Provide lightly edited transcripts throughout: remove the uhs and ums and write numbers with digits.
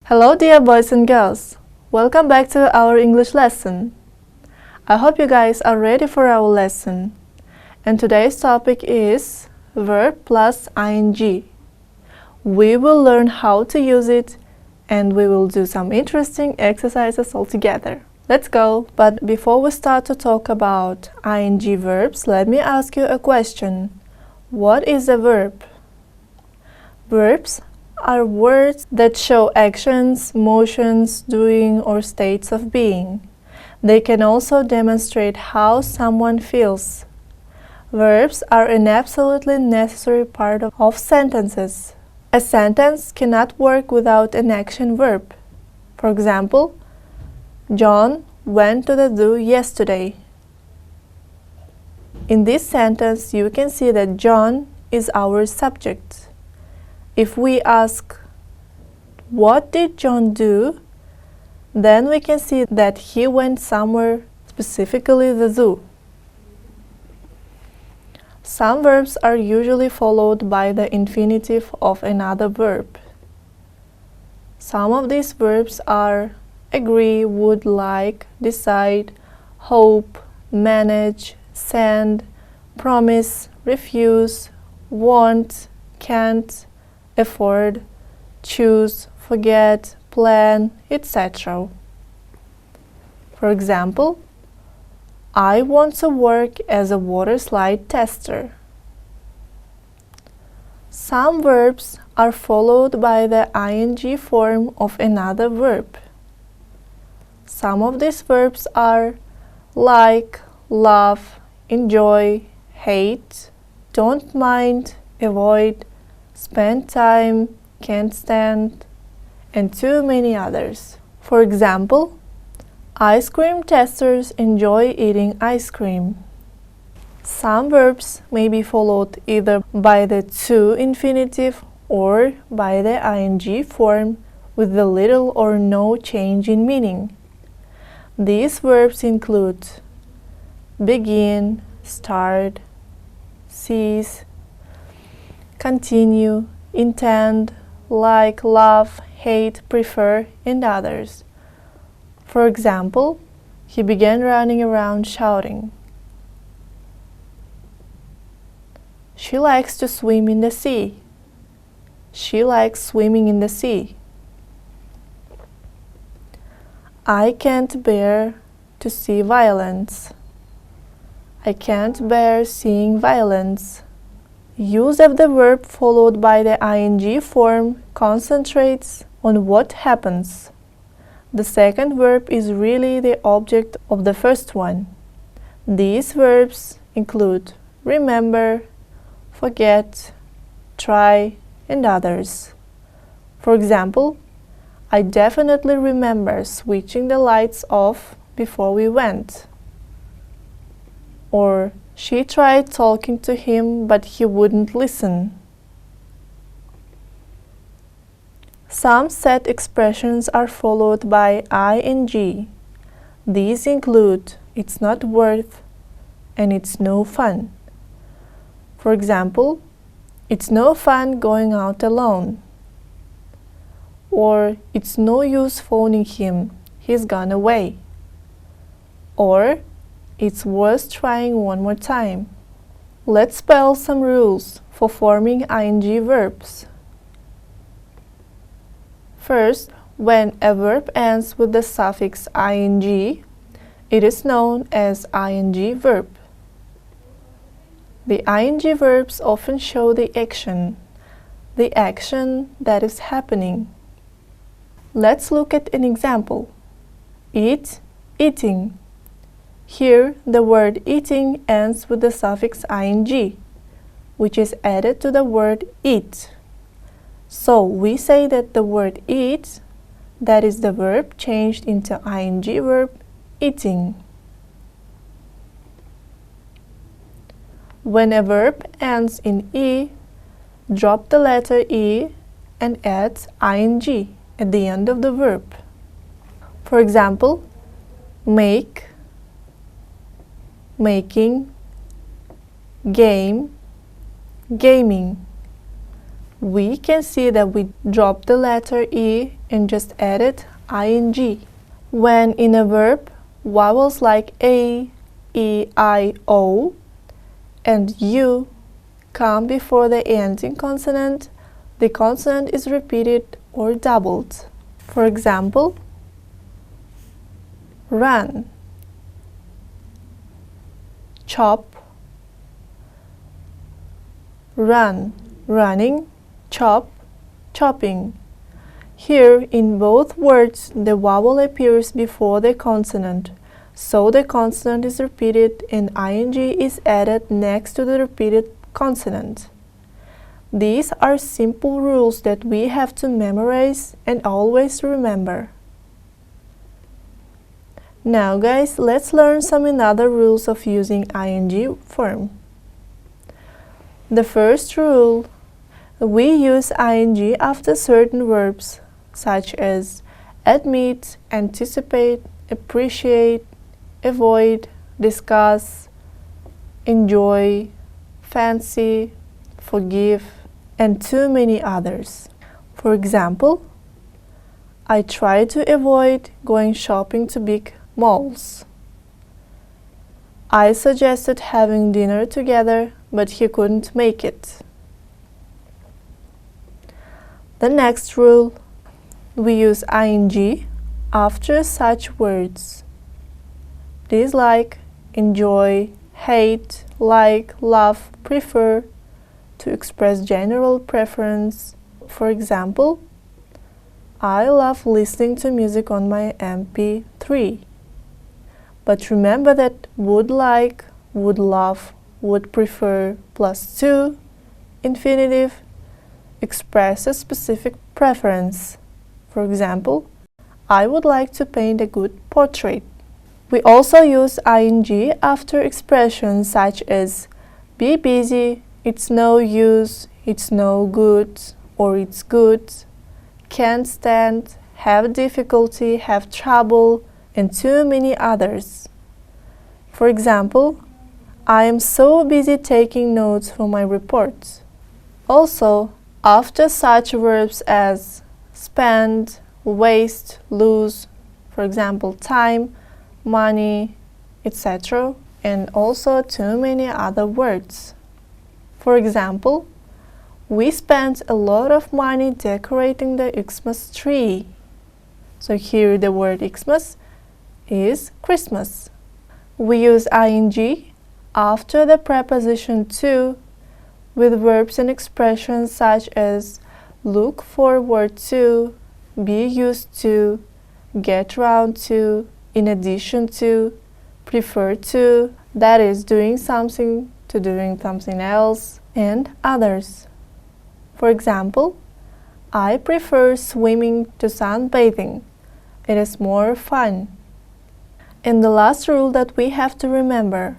Hello dear boys and girls, welcome back to our English lesson. I hope you guys are ready for our lesson. And today's topic is verb plus ing. We will learn how to use it and we will do some interesting exercises all together. Let's go! But before we start to talk about ing verbs, let me ask you a question. What is a verb? Verbs are words that show actions, motions, doing, or states of being. They can also demonstrate how someone feels. Verbs are an absolutely necessary part of sentences. A sentence cannot work without an action verb. For example, John went to the zoo yesterday. In this sentence, you can see that John is our subject. If we ask, what did John do? Then we can see that he went somewhere, specifically the zoo. Some verbs are usually followed by the infinitive of another verb. Some of these verbs are agree, would like, decide, hope, manage, send, promise, refuse, want, can't, afford, choose, forget, plan, etc. For example, I want to work as a water slide tester. Some verbs are followed by the ing form of another verb. Some of these verbs are like, love, enjoy, hate, don't mind, avoid, spend time, can't stand, and too many others. For example, ice cream testers enjoy eating ice cream. Some verbs may be followed either by the to infinitive or by the ing form with the little or no change in meaning. These verbs include begin, start, cease, continue, intend, like, love, hate, prefer, and others. For example, he began running around shouting. She likes to swim in the sea. She likes swimming in the sea. I can't bear to see violence. I can't bear seeing violence. Use of the verb followed by the ing form concentrates on what happens. The second verb is really the object of the first one. These verbs include remember, forget, try, and others. For example, I definitely remember switching the lights off before we went. Or she tried talking to him, but he wouldn't listen. Some set expressions are followed by ing. These include it's not worth and it's no fun. For example, it's no fun going out alone. Or it's no use phoning him, he's gone away. Or it's worth trying one more time. Let's spell some rules for forming ing verbs. First, when a verb ends with the suffix ing, it is known as ing verb. The ing verbs often show the action that is happening. Let's look at an example. Eat, eating. Here, the word eating ends with the suffix ing, which is added to the word eat. So, we say that the word eat, that is the verb changed into ing verb, eating. When a verb ends in e, drop the letter e and add ing at the end of the verb. For example, make, making, game, gaming. we can see that we dropped the letter E and just added ing. When in a verb, vowels like A, E, I, O, and U come before the ending consonant, the consonant is repeated or doubled. For example, run, chop, run, running, chop, chopping. Here, in both words, the vowel appears before the consonant, so the consonant is repeated and ing is added next to the repeated consonant. These are simple rules that we have to memorize and always remember. Now guys, let's learn some other rules of using ing form. The first rule, we use ing after certain verbs such as admit, anticipate, appreciate, avoid, discuss, enjoy, fancy, forgive, and too many others. For example, I try to avoid going shopping to big malls. I suggested having dinner together, but he couldn't make it. The next rule, we use ing after such words. Dislike, enjoy, hate, like, love, prefer, to express general preference. For example, I love listening to music on my MP3. But remember that would like, would love, would prefer plus to, infinitive, express a specific preference. For example, I would like to paint a good portrait. We also use ing after expressions such as be busy, it's no use, it's no good, or it's good, can't stand, have difficulty, have trouble, and too many others. For example, I am so busy taking notes for my reports. Also, after such verbs as spend, waste, lose, for example, time, money, etc., and also too many other words. For example, we spent a lot of money decorating the Xmas tree. So here the word Xmas is Christmas. We use ing after the preposition to with verbs and expressions such as look forward to, be used to, get round to, in addition to, prefer to, that is doing something to doing something else, and others. For example, I prefer swimming to sunbathing. It is more fun. And the last rule that we have to remember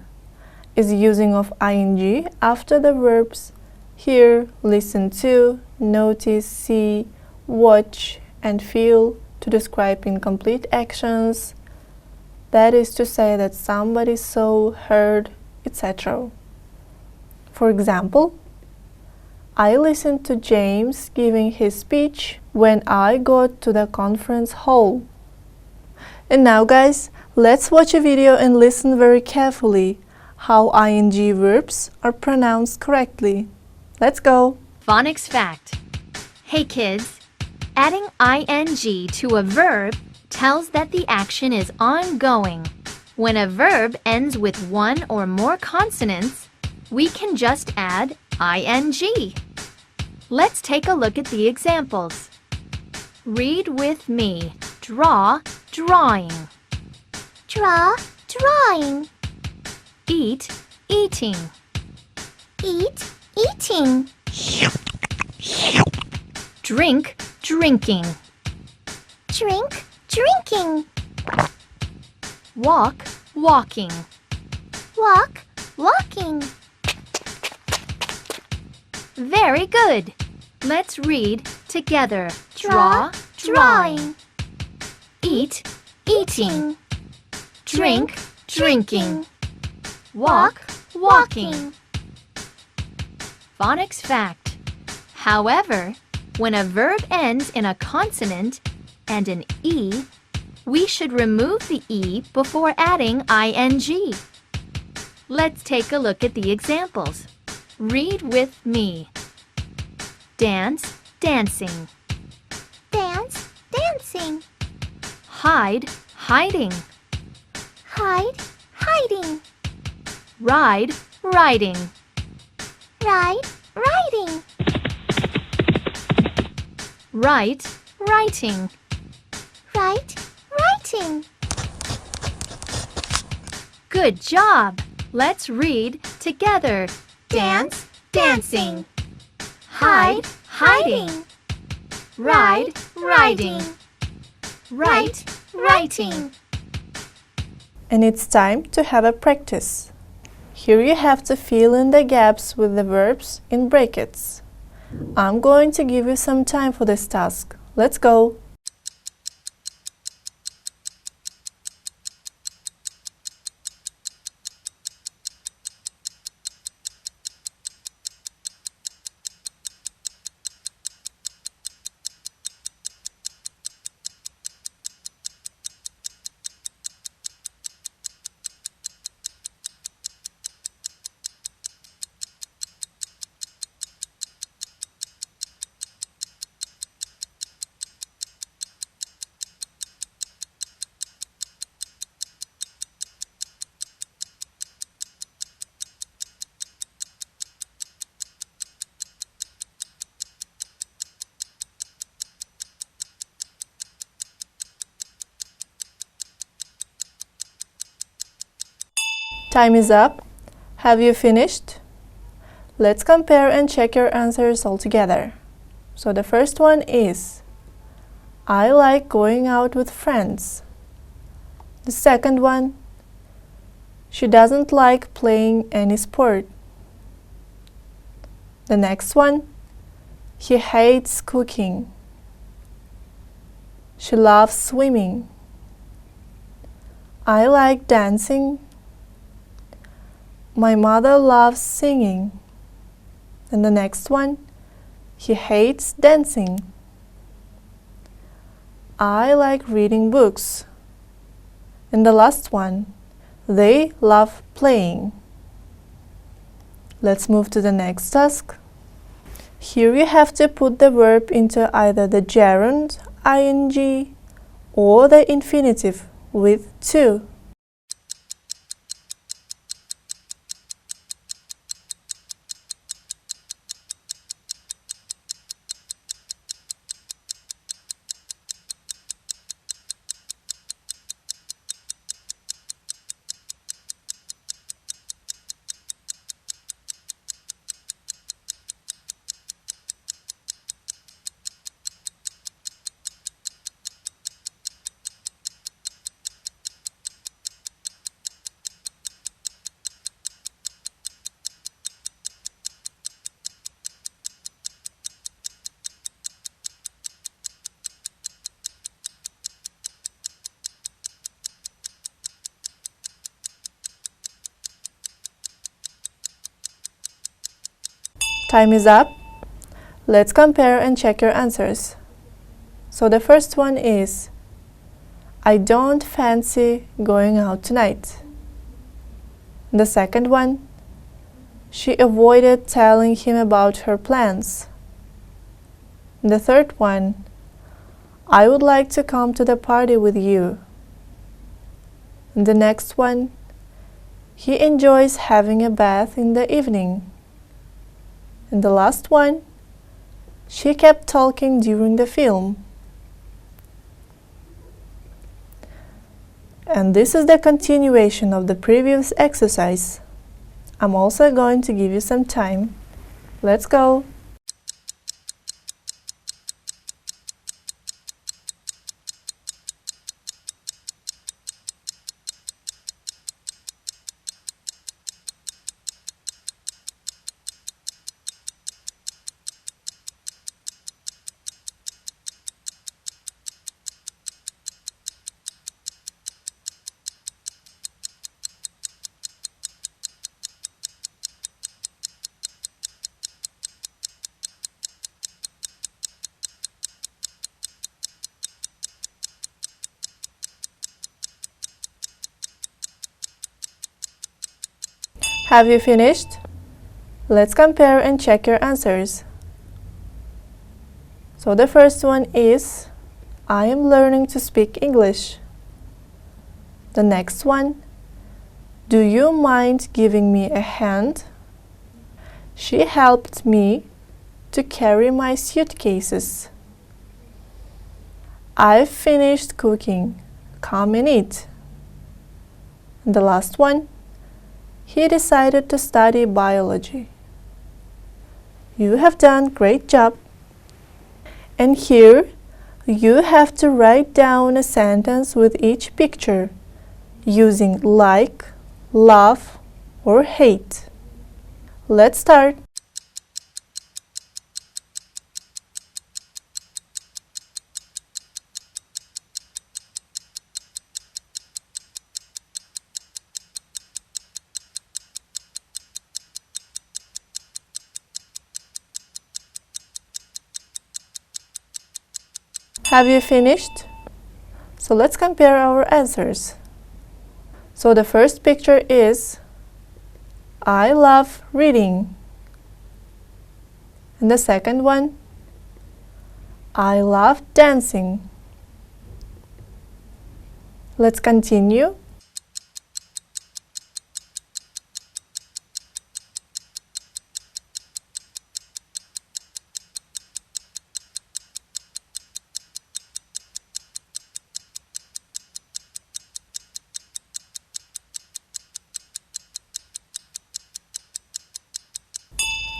is using of ing after the verbs hear, listen to, notice, see, watch, and feel to describe incomplete actions. That is to say that somebody saw, heard, etc. For example, I listened to James giving his speech when I got to the conference hall. And now guys, let's watch a video and listen very carefully how ing verbs are pronounced correctly. Let's go! Phonics fact. Hey kids, adding ing to a verb tells that the action is ongoing. When a verb ends with one or more consonants, we can just add ing. Let's take a look at the examples. Read with me. Draw, drawing. Draw, drawing. Eat, eating. Eat, eating. Drink, drinking. Drink, drinking. Walk, walking. Walk, walking. Very good. Let's read together. Draw, drawing. Eat, eating. Drink, drinking. Walk, walking. Phonics fact. However, when a verb ends in a consonant and an E, we should remove the E before adding ing. Let's take a look at the examples. Read with me. Dance, dancing. Dance, dancing. Hide, hiding. Hide, hiding. Ride, riding. Ride, riding. Write, writing. Write, writing. Good job! Let's read together. Dance, dancing. Hide, hiding. Ride, riding. Write, writing. And it's time to have a practice. Here you have to fill in the gaps with the verbs in brackets. I'm going to give you some time for this task. Let's go! Time is up. Have you finished? Let's compare and check your answers all together. So the first one is, I like going out with friends. The second one, she doesn't like playing any sport. The next one, he hates cooking. She loves swimming. I like dancing. My mother loves singing. And the next one, he hates dancing. I like reading books. And the last one, they love playing. Let's move to the next task. Here you have to put the verb into either the gerund, ing, or the infinitive with to. Time is up. Let's compare and check your answers. So the first one is, I don't fancy going out tonight. The second one, she avoided telling him about her plans. The third one, I would like to come to the party with you. And the next one, he enjoys having a bath in the evening. And the last one, she kept talking during the film. And this is the continuation of the previous exercise. I'm also going to give you some time. Let's go! Have you finished? Let's compare and check your answers. So the first one is, I am learning to speak English. The next one, do you mind giving me a hand? She helped me to carry my suitcases. I've finished cooking. Come and eat. And the last one, he decided to study biology. You have done great job. And here, you have to write down a sentence with each picture using like, love, or hate. Let's start. Have you finished? So let's compare our answers. So the first picture is, I love reading. And the second one, I love dancing. Let's continue.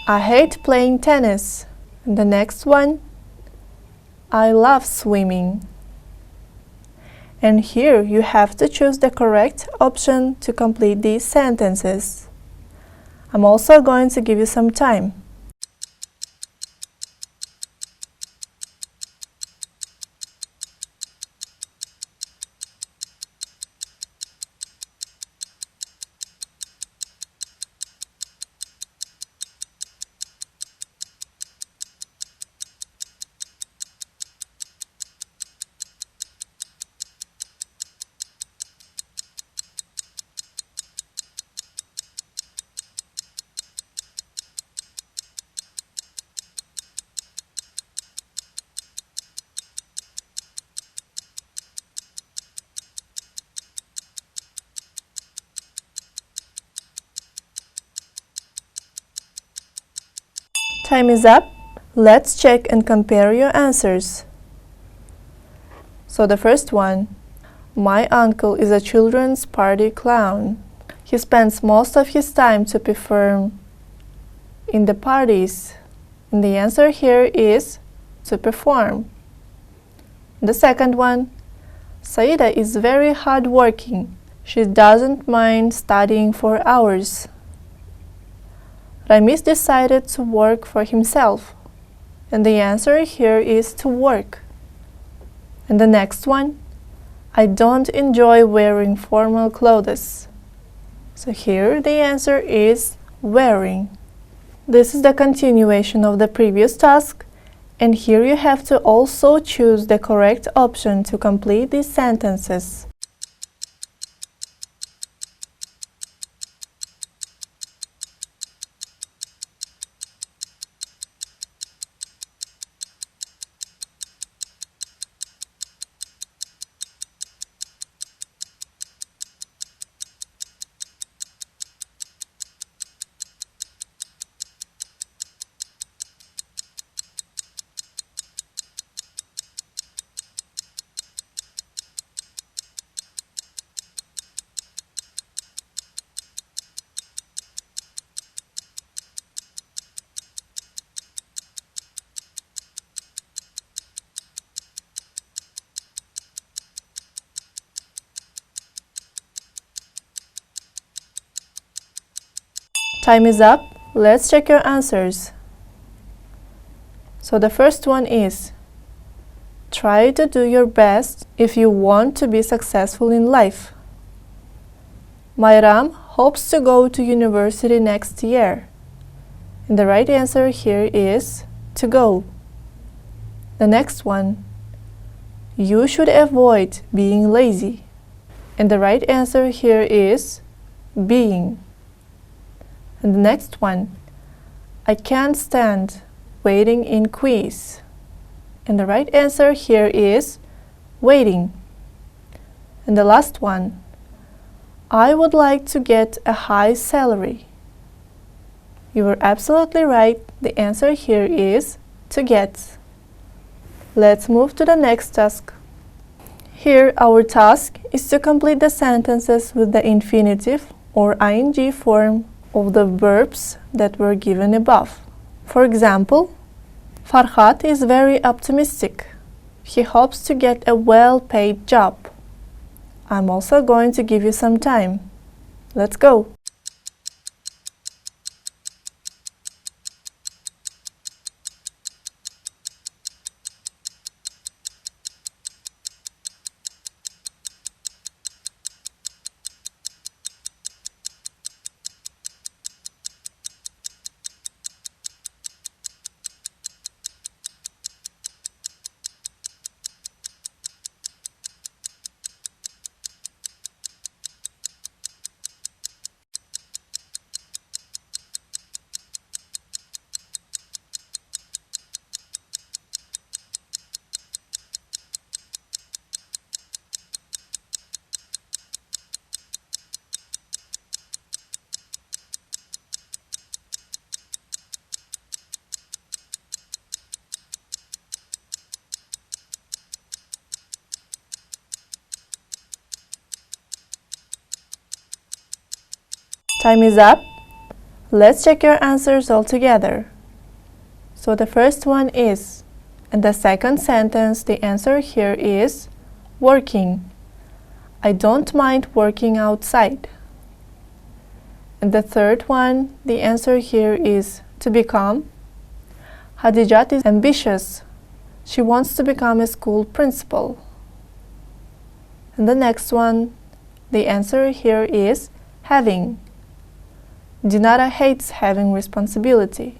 I hate playing tennis. And the next one, I love swimming. And here you have to choose the correct option to complete these sentences. I'm also going to give you some time. Time is up. Let's check and compare your answers. So the first one, my uncle is a children's party clown. He spends most of his time to perform in the parties. And the answer here is to perform. The second one, Saida is very hardworking. She doesn't mind studying for hours. Ramis decided to work for himself. And the answer here is to work. And the next one, I don't enjoy wearing formal clothes. So here the answer is wearing. This is the continuation of the previous task, and here you have to also choose the correct option to complete these sentences. Time is up. Let's check your answers. So the first one is, try to do your best if you want to be successful in life. Mayram hopes to go to university next year. And the right answer here is to go. The next one, you should avoid being lazy. And the right answer here is being. And the next one, I can't stand waiting in queues. And the right answer here is waiting. And the last one, I would like to get a high salary. You were absolutely right. The answer here is to get. Let's move to the next task. Here our task is to complete the sentences with the infinitive or ing form of the verbs that were given above. For example, Farhat is very optimistic. He hopes to get a well-paid job. I'm also going to give you some time. Let's go. Time is up. Let's check your answers all together. So the first one is, and the second sentence, the answer here is working. I don't mind working outside. And the third one, the answer here is to become. Hadijat is ambitious. She wants to become a school principal. And the next one, the answer here is having. Dinara hates having responsibility.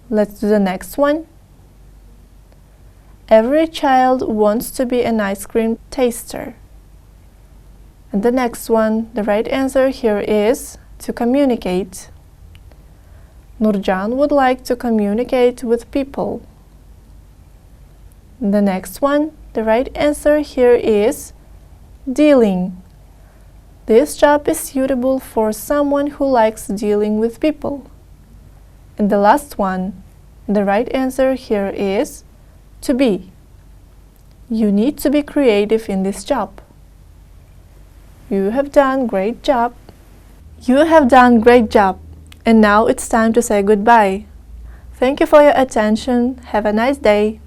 Let's do the next one. Every child wants to be an ice cream taster. And the next one, the right answer here is to communicate. Nurjan would like to communicate with people. And the next one, the right answer here is dealing. This job is suitable for someone who likes dealing with people. And the last one, the right answer here is to be. You need to be creative in this job. You have done great job. You have done great job. And now it's time to say goodbye. Thank you for your attention. Have a nice day.